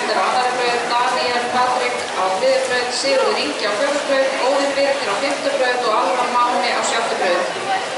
Ester á annarri braut, Daníel Patrik á þriðju braut, Sigurður Ingi á fjórðu braut, Óðinn Birgir á fimmtu braut og Alvar Máni á sjöttu braut.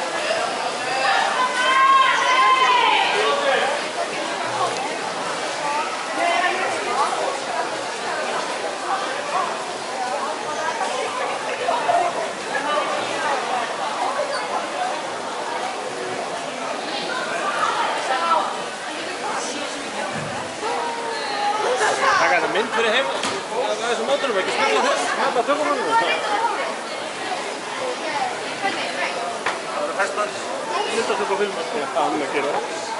Taka þetta mynd fyrir heim af þessum mótorum, ekki smella þess, smella tökumannum. Það eru hæstmanns myndatöku og filmar. Já, það er að gera það.